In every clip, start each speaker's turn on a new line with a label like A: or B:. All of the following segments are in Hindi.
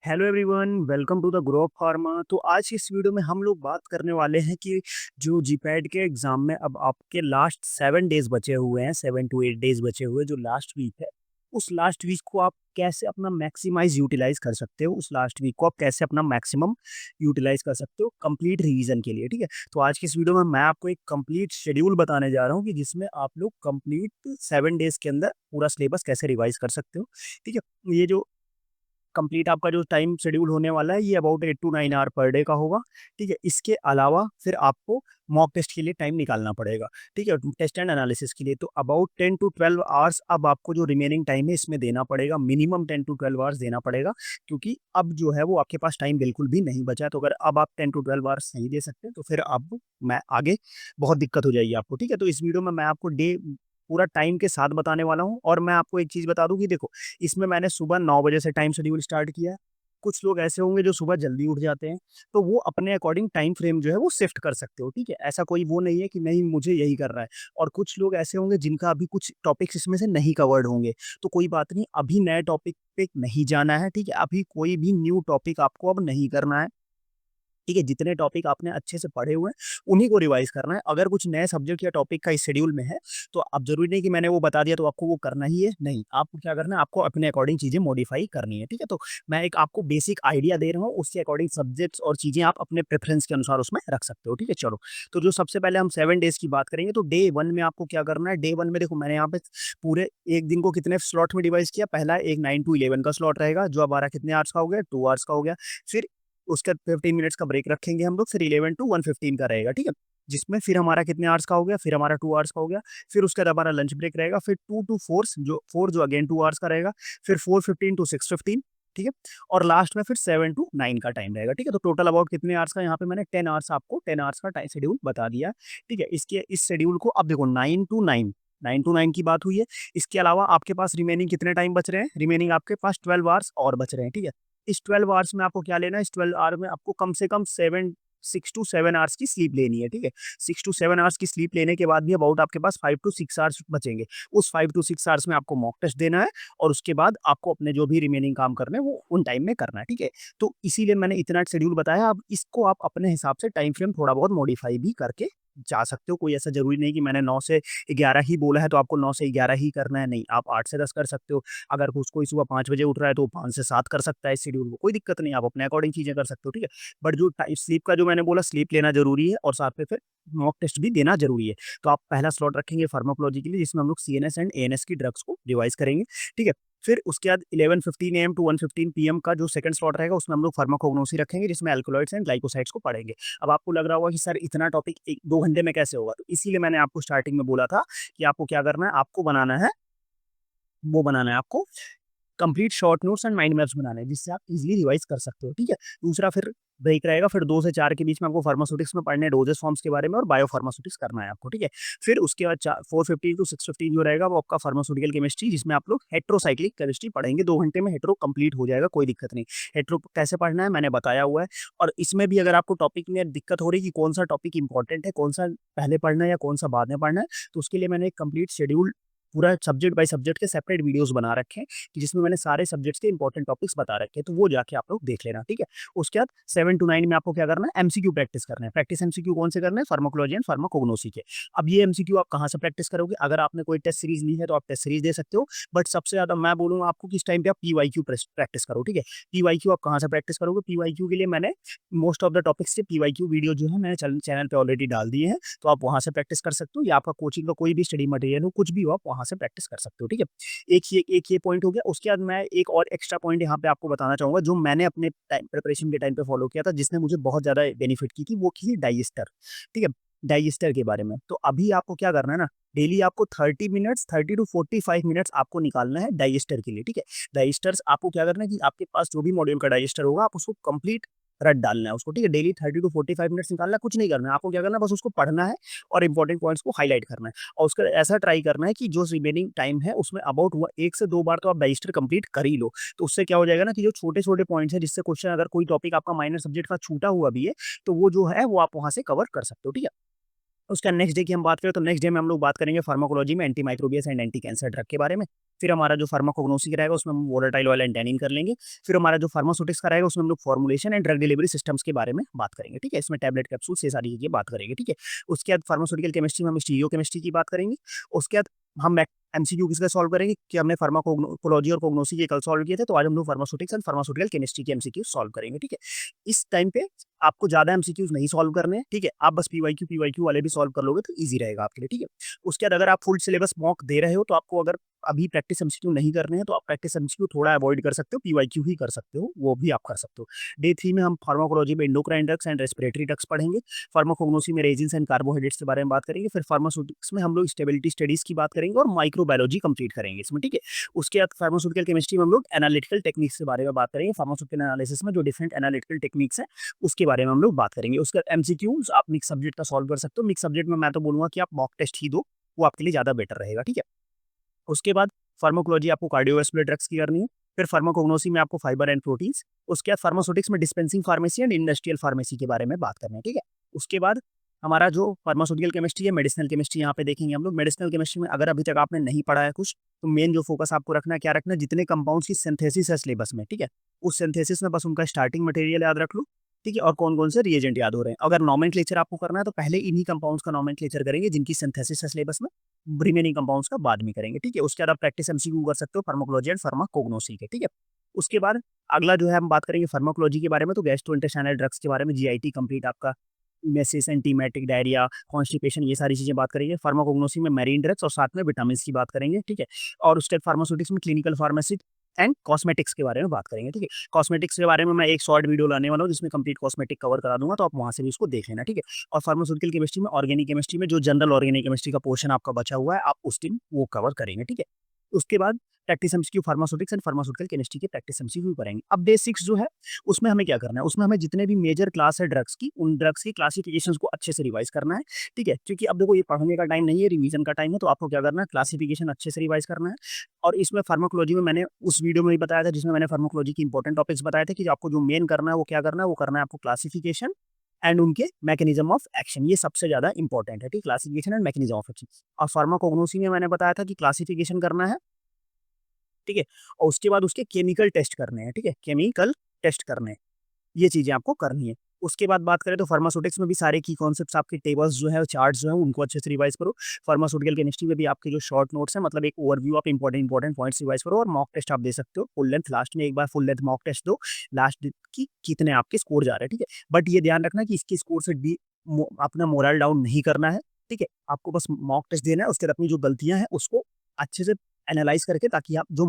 A: Hello everyone, welcome to the grow pharma. तो आज की इस वीडियो में हम लोग बात करने वाले हैं कि जो जीपैट के एग्जाम में अब आपके लास्ट 7 डेज बचे हुए हैं, 7 to 8 डेज बचे हुए जो लास्ट वीक है। उस लास्ट वीक को आप कैसे अपना मैक्सिमाइज यूटिलाइज कर सकते हो, उस लास्ट वीक को आप कैसे अपना मैक्सिमम यूटिलाइज कर सकते हो कंप्लीट रिवीजन के लिए। ठीक है, तो आज की इस वीडियो में मैं आपको एक कंप्लीट शेड्यूल बताने जा रहा हूँ कि जिसमें आप लोग कंप्लीट 7 डेज के अंदर पूरा सिलेबस कैसे रिवाइज कर सकते हो। ठीक है, ये जो कंप्लीट आपका जो टाइम शेड्यूल होने वाला है ये about 8 to 9 hour per day का होगा। ठीक है, इसके अलावा फिर आपको मॉक टेस्ट के लिए टाइम निकालना पड़ेगा। ठीक है, टेस्ट एंड एनालिसिस के लिए तो अबाउट 10 to 12 आवर्स अब आपको जो रिमेनिंग टाइम है इसमें देना पड़ेगा, मिनिमम 10 to 12 आवर्स देना पड़ेगा। क्योंकि अब जो है वो आपके पास टाइम बिल्कुल भी नहीं बचा है। तो अगर अब आप 10 to 12 आवर्स नहीं दे सकते तो फिर अब मैं आगे बहुत दिक्कत हो जाएगी आपको। ठीक है, तो इस वीडियो में मैं आपको डे पूरा टाइम के साथ बताने वाला हूँ। और मैं आपको एक चीज़ बता दूँ कि देखो, इसमें मैंने सुबह 9 बजे से टाइम शेड्यूल स्टार्ट किया है। कुछ लोग ऐसे होंगे जो सुबह जल्दी उठ जाते हैं, तो वो अपने अकॉर्डिंग टाइम फ्रेम जो है वो शिफ्ट कर सकते हो। ठीक है, ऐसा कोई वो नहीं है कि नहीं मुझे यही करना है। और कुछ लोग ऐसे होंगे जिनका अभी कुछ टॉपिक्स इसमें से नहीं कवर्ड होंगे, तो कोई बात नहीं, अभी नए टॉपिक पे नहीं जाना है। ठीक है, अभी कोई भी न्यू टॉपिक आपको अब नहीं करना है। ठीक है, जितने टॉपिक आपने अच्छे से पढ़े हुए हैं, उन्हीं को रिवाइज़ करना है। अगर कुछ नए सब्जेक्ट या टॉपिक का इस शेड्यूल में है, तो अब ज़रूरी नहीं कि मैंने वो बता दिया तो आपको वो करना ही है, नहीं। आपको क्या करना है, आपको अपने अकॉर्डिंग चीज़ें मॉडिफ़ाई करनी है। ठीक है, तो मैं एक आपको बेसिक आइडिया दे रहा हूँ, उसके अकॉर्डिंग सब्जेक्ट्स और चीज़ें आप अपने प्रेफ़रेंस के अनुसार उसमें रख सकते हो। ठीक है, चलो। तो जो सबसे पहले हम 7 डेज़ की बात करेंगे, तो डे 1 में आपको क्या करना है, डे 1 में देखो मैंने यहाँ पे पूरे एक दिन को कितने स्लॉट में डिवाइड किया। पहला एक 9 to 11 का स्लॉट रहेगा, जो हमारा कितने आवर्स का हो गया, 2 आवर्स का हो गया। फिर उसके बाद 15 मिनट्स का ब्रेक रखेंगे हम लोग, फिर 11 to 1:15 का रहेगा। ठीक है, जिसमें फिर हमारा कितने आवर्स का हो गया, फिर हमारा 2 आवर्स का हो गया। फिर उसके बाद हमारा लंच ब्रेक रहेगा, फिर 2 to 4 जो अगेन 2 आवर्स का रहेगा। फिर 4:15 to 6:15। ठीक है, और लास्ट में फिर 7 to 9 का टाइम रहेगा। ठीक है, तो टोटल अबाउट कितने आवर्स का, यहाँ पे मैंने 10 आवर्स, आपको 10 आवर्स का टाइम शेड्यूल बता दिया है। ठीक है, इसके इस शेड्यूल को अब देखो 9 to 9 की बात हुई है। इसके अलावा आपके पास रिमेनिंग कितने टाइम बच रहे हैं, रिमेनिंग आपके पास 12 आवर्स और बच रहे हैं। ठीक है, इस 12 आवर्स में आपको क्या लेना है, इस 12 आवर में आपको कम से कम 6 to 7 आवर्स की स्लीप लेनी है। ठीक है, 6 to 7 आवर्स की स्लीप लेने के बाद भी अबाउट आपके पास 5 to 6 आवर्स बचेंगे। उस 5 to 6 आवर्स में आपको मॉक टेस्ट देना है, और उसके बाद आपको अपने जो भी रिमेनिंग काम करने हैं वो उन टाइम में करना है। ठीक है, तो इसीलिए मैंने इतना शेड्यूल बताया। अब इसको आप अपने हिसाब से टाइम फ्रेम थोड़ा बहुत मॉडिफाई भी करके जा सकते हो। कोई ऐसा ज़रूरी नहीं कि मैंने 9 से 11 ही बोला है तो आपको 9 से 11 ही करना है, नहीं, आप 8 से 10 कर सकते हो। अगर कोई सुबह 5 बजे उठ रहा है तो 5 से 7 कर सकता है इस शेड्यूल को, कोई दिक्कत नहीं, आप अपने अकॉर्डिंग चीज़ें कर सकते हो। ठीक है, बट जो स्लीप का जो मैंने बोला, स्लीप लेना ज़रूरी है और साथ में फिर मॉक टेस्ट भी देना ज़रूरी है। तो आप पहला स्लॉट रखेंगे फार्माकोलॉजी के लिए, जिसमें हम लोग सीएनएस एंड एएनएस की ड्रग्स को रिवाइज़ करेंगे। ठीक है, फिर उसके बाद 11:15 एएम टू 1:15 पीएम का जो सेकंड स्लॉट रहेगा, उसमें हम लोग फार्माकोग्नोसी रखेंगे, जिसमें अल्कलॉइड्स एंड ग्लाइकोसाइड्स को पढ़ेंगे। अब आपको लग रहा होगा कि सर इतना टॉपिक 1-2 घंटे में कैसे होगा? तो इसीलिए मैंने आपको स्टार्टिंग में बोला था कि आपको क्या करना है, आपको बनाना है आपको complete short notes and mind maps बनाने हैं, जिससे आप इज़िली रिवाइज़ कर सकते हो। ठीक है? दूसरा फिर ब्रेक रहेगा, फिर 2 से 4 के बीच में आपको फार्मास्यूटिक्स में पढ़ने हैं, डोजेस फॉर्म्स के बारे में, और बायोफार्मास्यूटिक्स करना है आपको। ठीक है? फिर उसके बाद 4:15 टू 6:15 जो रहेगा वो आपका फार्मास्यूटिकल केमिस्ट्री, जिसमें आप लोग हेटेरोसाइक्लिक केमिस्ट्री पढ़ेंगे। 2 घंटे में हेटेरो कंप्लीट हो जाएगा, कोई दिक्कत नहीं। हेटेरो कैसे पढ़ना है मैंने बताया हुआ है। और इसमें भी अगर आपको टॉपिक में दिक्कत हो रही है कि कौन-सा टॉपिक इम्पोर्टेंट है, कौन-सा पहले पढ़ना है या कौन-सा बाद में पढ़ना है, तो उसके लिए मैंने एक कंप्लीट शेड्यूल पूरा सब्जेक्ट बाय सब्जेक्ट के सेपरेट वीडियोज़ बना रखे हैं, कि जिसमें मैंने सारे सब्जेक्ट्स के इंपॉर्टेंट टॉपिक्स बता रखे हैं, तो वो जाके आप लोग देख लेना। ठीक है? उसके बाद 7 to 9 में आपको क्या करना है, एमसीक्यू प्रैक्टिस करना है। प्रैक्टिस एमसीक्यू कौन से करने हैं, फार्माकोलॉजी एंड फार्माकोग्नोसी के। अब ये एमसीक्यू आप कहाँ से प्रैक्टिस करोगे, अगर आपने कोई टेस्ट सीरीज ली है तो आप टेस्ट सीरीज दे सकते हो, बट सबसे ज़्यादा मैं बोलूँगा आपको कि इस टाइम पे आप पीवाईक्यू प्रैक्टिस करो। ठीक है? पीवाईक्यू आप कहाँ से प्रैक्टिस करोगे, पीवाईक्यू के लिए मैंने मोस्ट ऑफ द टॉपिक्स के पीवाईक्यू वीडियो जो है मैंने चैनल पे ऑलरेडी डाल दिए हैं, तो आप वहाँ से प्रैक्टिस कर सकते हो, या आपका कोचिंग का कोई भी स्टडी मटेरियल हो, कुछ भी हो, आप वहाँ से प्रैक्टिस कर सकते हो। ठीक है? एक ये पॉइंट हो गया। उसके बाद मैं एक और एक्स्ट्रा पॉइंट यहाँ पे आपको बताना चाहूँगा, जो मैंने अपने टाइम प्रिपरेशन के टाइम पे फॉलो किया था, जिसने मुझे बहुत ज़्यादा बेनिफिट की थी, वो की डाइजेस्टर। ठीक है? डाइजेस्टर के बारे में। तो अभी आपको क्या करना है ना, डेली आपको 30 मिनट्स, 30 टू 45 मिनट्स आपको निकालना है डाइजेस्टर के लिए। ठीक है? डाइजेस्टर्स आपको क्या करना है कि आपके पास जो भी मॉड्यूल का डाइजेस्टर होगा, आप उसको कंप्लीट रट डालना है उसको। ठीक है? डेली 30 टू 45 मिनट्स निकालना है, कुछ नहीं करना है। आपको क्या करना है, बस उसको पढ़ना है और इंपॉर्टेंट पॉइंट्स को हाइलाइट करना है। और उसका ऐसा ट्राई करना है कि जो रिमेनिंग टाइम है उसमें अबाउट हुआ 1 से 2 बार तो आप डाइजेस्टर कंप्लीट कर ही लो। तो उससे क्या हो जाएगा ना, कि जो छोटे-छोटे पॉइंट्स हैं, जिससे क्वेश्चन अगर कोई टॉपिक आपका माइनर सब्जेक्ट का छूटा हुआ भी है, तो वो जो है वो आप वहाँ से कवर कर सकते हो। ठीक है? उसका नेक्स्ट डे की हम बात करें तो नेक्स्ट डे में हम लोग बात करेंगे फार्माकोलॉजी में anti microbials and anti cancer drug के बारे में। फिर हमारा जो फार्माकोग्नोसी का रहेगा उसमें हम वोलेटाइल ऑयल एंड टैनिन कर लेंगे। फिर हमारा जो फार्मास्यूटिक्स का रहेगा उसमें हम लोग formulation and drug delivery systems के बारे में बात करेंगे, ठीक है? इसमें टैबलेट, कैप्सूल्स ये सारी चीज़ें बात करेंगे, ठीक है? उसके बाद फार्मास्यूटिकल केमिस्ट्री में हम स्टीरियो केमिस्ट्री की बात करेंगे। उसके बाद हम एमसीक्यू किसका सॉल्व करेंगे कि हमने फार्माकोलॉजी और कोग्नोसी के कल सॉल्व किए थे, तो आज हम लोग फार्मास्यूटिक्स एंड फार्मास्यूटिकल केमिस्ट्री के एमसीक्यू सॉल्व करेंगे, ठीक है? इस टाइम पे आपको ज़्यादा एमसीक्यूज नहीं सॉल्व करने हैं, ठीक है? आप बस पीवाईक्यू वाले भी सॉल्व कर लोगे तो ईज़ी रहेगा आपके लिए, ठीक है? उसके बाद अगर आप फुल सिलेबस मॉक दे रहे हो तो आपको अगर अभी प्रैक्टिस एमसीक्यू नहीं करने हैं तो आप प्रैक्टिस एमसीक्यू थोड़ा अवॉइड कर सकते हो, पीवाईक्यू ही कर सकते हो, वो भी आप कर सकते हो। डे 3 में हम फार्माकोलॉजी में endocrine drugs and respiratory drugs पढ़ेंगे। फार्माकोग्नोसी में रेजिन्स एंड कार्बोहाइड्रेट्स के बारे में बात करेंगे। फिर फार्मास्यूटिक्स में हम लोग स्टेबिलिटी स्टडीज़ की बात करेंगे और माइक्रोबायोलॉजी कंप्लीट करेंगे इसमें, ठीक है? उसके बाद फार्मास्यूटिकल केमिस्ट्री में हम लोग एनालिटिकल टेक्निक्स के बारे में बात करेंगे। फार्मास्यूटिकल एनालिसिस में जो डिफरेंट एनालिटिकल टेक्निक्स हैं उसके बारे में हम लोग बात करेंगे। उसके बाद एमसीक्यूज आप मिक्स सब्जेक्ट का सॉल्व कर सकते हो। मिक्स सब्जेक्ट में मैं तो बोलूँगा कि आप मॉक टेस्ट ही दो, वो आपके लिए ज़्यादा बेटर रहेगा, ठीक है? उसके बाद फार्माकोलॉजी आपको कार्डियोवैस्कुलर ड्रग्स की करनी है। फिर फार्माकोग्नोसी में आपको फाइबर एंड प्रोटीन्स। उसके बाद फार्मास्यूटिक्स में dispensing pharmacy and industrial pharmacy के बारे में बात करना है, ठीक है? उसके बाद हमारा जो फार्मास्यूटिकल केमिस्ट्री है, मेडिसिनल केमिस्ट्री यहाँ पे देखेंगे हम लोग। मेडिसिनल केमिस्ट्री में अगर अभी तक आपने नहीं पढ़ा है कुछ, तो मेन जो फोकस आपको रखना है, क्या रखना है, जितने कंपाउंड्स की सिंथेसिस है सिलेबस में, ठीक है? उस सिंथेसिस में बस उनका स्टार्टिंग मटेरियल याद रख लो, ठीक है? और कौन-कौन से रिएजेंट याद हो रहे हैं। अगर नोमेनक्लेचर आपको करना है तो पहले इन्हीं कंपाउंड्स का नोमेनक्लेचर करेंगे जिनकी सिंथेसिस है सिलेबस में, रिमेनिंग कंपाउंड्स का बाद में करेंगे, ठीक है? उसके बाद आप प्रैक्टिस एमसीक्यू कर सकते हो फार्माकोलॉजी एंड फार्माकोग्नोसी के, ठीक है? उसके बाद अगला जो है हम बात करेंगे फार्माकोलॉजी के बारे में, तो गैस्ट्रोइंटेस्टाइनल ड्रग्स के बारे में, जीआईटी कंप्लीट आपका, मेसिस, एंटीमेटिक, डायरिया, कॉन्स्टिपेशन ये सारी चीज़ें बात करेंगे। फार्माकोग्नोसी में मैरीन ड्रग्स और साथ में विटामिन्स की बात करेंगे, ठीक है? और उसके बाद फार्मास्यूटिक्स में क्लिनिकल फार्मेसी एंड कॉस्मेटिक्स के बारे में बात करेंगे, ठीक है? कॉस्मेटिक्स के बारे में मैं एक शॉर्ट वीडियो लाने वाला हूँ जिसमें कंप्लीट कॉस्मेटिक कवर करा दूँगा, तो आप वहाँ से भी उसको देख लेना, ठीक है? और फार्मास्यूटिकल केमिस्ट्री में ऑर्गेनिक केमिस्ट्री में जो जनरल ऑर्गेनिक केमिस्ट्री का पोर्शन आपका बचा हुआ है, आप उस दिन वो कवर करेंगे, ठीक है? उसके बाद practice MCQ pharmaceutics and pharmaceutical chemistry के प्रैक्टिस एमसीक्यू करेंगे। अब डे 6 जो है, उसमें हमें क्या करना है, उसमें हमें जितने भी मेजर क्लास है ड्रग्स की, उन ड्रग्स की क्लासिफिकेशंस को अच्छे से रिवाइज़ करना है, ठीक है? क्योंकि अब देखो ये पढ़ने का टाइम नहीं है, रिवीजन का टाइम है, तो आपको क्या करना है, क्लासिफिकेशन अच्छे से रिवाइज़ करना है। और इसमें फार्माकोलॉजी में मैंने उस वीडियो में भी बताया था जिसमें मैंने फार्माकोलॉजी की इंपॉर्टेंट टॉपिक्स बताए थे कि आपको जो मेन करना है वो क्या करना है, वो करना है आपको क्लासिफिकेशन एंड उनके मैकेनिज्म ऑफ एक्शन, ये सबसे ज़्यादा इंपॉर्टेंट है, ठीक? Classification and mechanism of action. और फार्माकोग्नोसी में मैंने बताया था कि क्लासिफिकेशन करना है, ठीक है? और उसके बाद उसके केमिकल टेस्ट करने हैं, ठीक है? केमिकल टेस्ट करने हैं। ये चीज़ें आपको करनी है। उसके बाद बात करें तो फार्मास्यूटिक्स में भी सारे की कॉन्सेप्ट्स आपके टेबल्स जो है, चार्ट्स जो हैं, उनको अच्छे से रिवाइज़ करो। फार्मास्यूटिकल केमिस्ट्री में भी आपके जो शॉर्ट नोट्स हैं, मतलब एक ओवरव्यू आप इंपॉर्टेंट पॉइंट्स रिवाइज़ करो और मॉक टेस्ट आप दे सकते हो। फुल लेंथ लास्ट में एक बार फुल लेंथ मॉक टेस्ट दो, लास्ट कि कितने आपके स्कोर जा रहे हैं, ठीक है? बट ये ध्यान रखना कि इसके स्कोर से अपना मोरल डाउन नहीं करना है, ठीक है? आपको बस मॉक टेस्ट देना है, उसके बाद अपनी जो गलतियाँ हैं, उसको अच्छे से एनालाइज़ करके, ताकि आप जो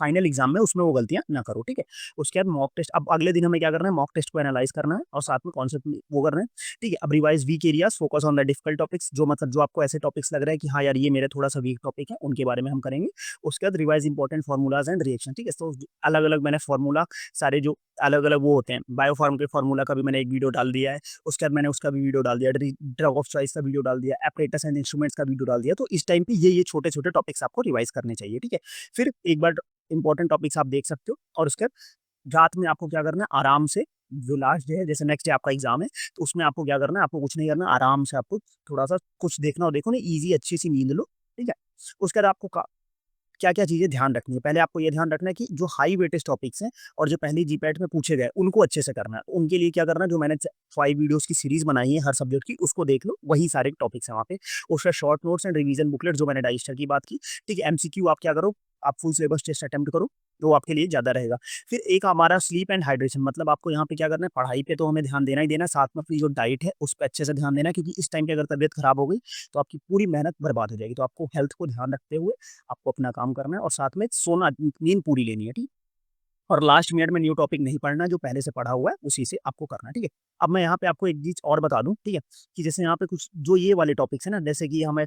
A: फाइनल एग्ज़ाम में उसमें वो गलतियाँ ना करो, ठीक है? उसके बाद मॉक टेस्ट, अब अगले दिन हमें क्या करना है, मॉक टेस्ट को एनालाइज़ करना है और साथ में कॉन्सेप्ट वो करना है, ठीक है? अब revise weak areas, focus on the difficult topics, जो मतलब जो आपको ऐसे टॉपिक्स लग रहा है कि हाँ यार, ये मेरा थोड़ा-सा वीक टॉपिक है, उनके बारे में हम करेंगे। उसके बाद रिवाइज़ इंपॉर्टेंट फार्मूलाज़ एंड रिएक्शन, ठीक है? तो अलग-अलग मैंने फार्मूला सारे जो अलग-अलग वो होते हैं, बायोफार्म के फार्मूला का भी मैंने एक वीडियो डाल दिया है। उसके बाद मैंने उसका भी वीडियो डाल दिया, ड्रग ऑफ चॉइस का वीडियो डाल दिया, एपरेटस एंड इंस्ट्रूमेंट्स का वीडियो डाल दिया। तो इस टाइम पे ये छोटे-छोटे टॉपिक्स आपको रिवाइज़ करने चाहिए, ठीक है? फिर एक बार इम्पोर्टेंट टॉपिक्स आप देख सकते हो और उसके बाद रात में आपको क्या करना है, आराम से, जो लास्ट डे है, जैसे नेक्स्ट डे आपका एग्ज़ाम है, तो उसमें आपको क्या करना है, आपको कुछ नहीं करना, आराम से आपको थोड़ा-सा कुछ देखना हो देखो, नहीं ईज़ी अच्छी-सी नींद लो, ठीक है? उसके बाद आपको क्या-क्या चीज़ें ध्यान रखनी है। पहले आपको ये ध्यान रखना है कि जो हाई वेटेज टॉपिक्स हैं और जो पहले जीपैट में पूछे गए, उनको अच्छे से करना है। उनके लिए क्या करना है, जो मैंने 5 वीडियोज़ की सीरीज़ बनाई है हर सब्जेक्ट की, उसको देख लो, वही सारे टॉपिक्स हैं वहाँ पे। उसका short notes and revision booklet जो मैंने डाइजेस्टर की बात की, ठीक है? एमसीक्यू आप क्या करो, आप फुल सिलेबस टेस्ट अटेम्प्ट करो, तो आपके लिए ज़्यादा रहेगा। फिर एक हमारा स्लीप एंड हाइड्रेशन, मतलब आपको यहाँ पे क्या करना है, पढ़ाई पे तो हमें ध्यान देना ही देना है, साथ में अपनी जो डाइट है, उस पे अच्छे से ध्यान देना है, क्योंकि इस टाइम पे अगर तबीयत खराब हो गई, तो आपकी पूरी मेहनत बर्बाद हो जाएगी। तो आपको हेल्थ को ध्यान रखते हुए आपको अपना काम करना है और साथ में सोना, नींद पूरी लेनी है, ठीक? और लास्ट मिनट में न्यू टॉपिक नहीं पढ़ना है, जो पहले से पढ़ा हुआ है उसी से आपको करना है, ठीक है? अब मैं यहाँ पे आपको एक चीज़ और बता दूँ, ठीक है? कि जैसे यहाँ पे कुछ जो ये वाले टॉपिक्स हैं ना, जैसे कि हमें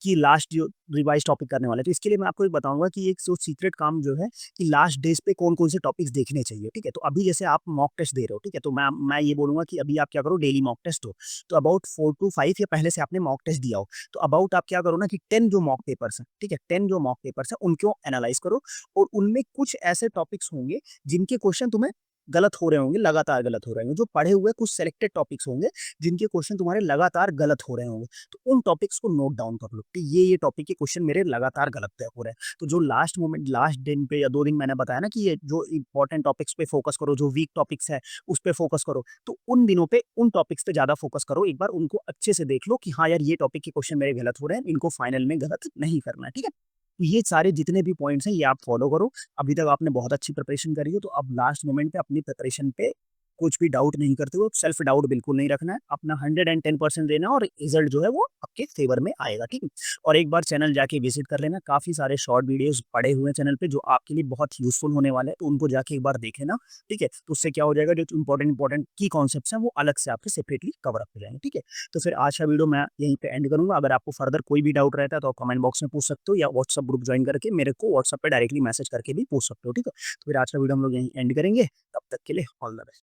A: कि लास्ट जो रिवाइज़ टॉपिक करने वाले हैं, तो इसके लिए मैं आपको एक बताऊँगा कि एक जो सीक्रेट काम जो है कि लास्ट डेज़ पे कौन-कौन से टॉपिक्स देखने चाहिए, ठीक है? तो अभी जैसे आप मॉक टेस्ट दे रहे हो, ठीक है? तो मैं ये बोलूँगा कि अभी आप क्या करो, डेली मॉक टेस्ट हो। तो अबाउट 4 टू 5 या पहले से आपने मॉक टेस्ट दिया हो, तो अबाउट आप क्या करो ना कि 10 जो मॉक पेपर्स हैं, ठीक है? 10 जो मॉक पेपर्स हैं, उनको एनालाइज़ करो और उनमें कुछ ऐसे टॉपिक्स होंगे जिनके क्वेश्चन तुम्हें गलत हो रहे होंगे, लगातार गलत हो रहे होंगे। जो पढ़े हुए कुछ सिलेक्टेड टॉपिक्स होंगे, जिनके क्वेश्चन तुम्हारे लगातार गलत हो रहे होंगे, तो उन टॉपिक्स को नोट डाउन कर लो कि ये टॉपिक के क्वेश्चन मेरे लगातार गलत हो रहे हैं। तो जो लास्ट दिन पे या 2 दिन मैंने बताया ना कि ये जो इम्पोर्टेंट टॉपिक्स पे फोकस करो, जो वीक टॉपिक्स है, उस पे फोकस करो। तो उन दिनों पे उन टॉपिक्स पे ज़्यादा फोकस करो, एक बार उनको अच्छे से देख लो कि हाँ यार, ये टॉपिक के क्वेश्चन मेरे गलत हो रहे हैं, इनको फाइनल में गलत नहीं करना है, ठीक है? तो ये सारे जितने भी पॉइंट्स हैं, ये आप फॉलो करो। अभी तक आपने बहुत अच्छी प्रिपरेशन करी है, तो अब लास्ट मोमेंट पे अपनी प्रिपरेशन पे कुछ भी डाउट नहीं करते हो, सेल्फ डाउट बिल्कुल नहीं रखना है, अपना 110% देना है और रिजल्ट जो है वो आपके फेवर में आएगा, ठीक है? और एक बार चैनल जाके विजिट कर लेना, काफ़ी सारे शॉर्ट वीडियोज़ पड़े हुए हैं चैनल पे जो आपके लिए बहुत यूज़फुल होने वाले हैं, तो उनको जाके एक बार देख लेना, ठीक है? तो उससे क्या हो जाएगा, जो इम्पोर्टेंट की कॉन्सेप्ट्स हैं वो अलग से आपके सेपरेटली कवर अप हो जाएँगे, ठीक है? तो फिर आज का वीडियो मैं यहीं पे एंड करूँगा। अगर आपको फर्दर कोई भी डाउट रहता है तो आप कमेंट बॉक्स में पूछ सकते हो या व्हाट्सएप ग्रुप जॉइन करके मेरे को व्हाट्सएप पे डायरेक्टली मैसेज करके भी पूछ सकते हो, ठीक है? तो फिर आज का वीडियो हम लोग यहीं एंड करेंगे। तब तक के लिए ऑल द बेस्ट।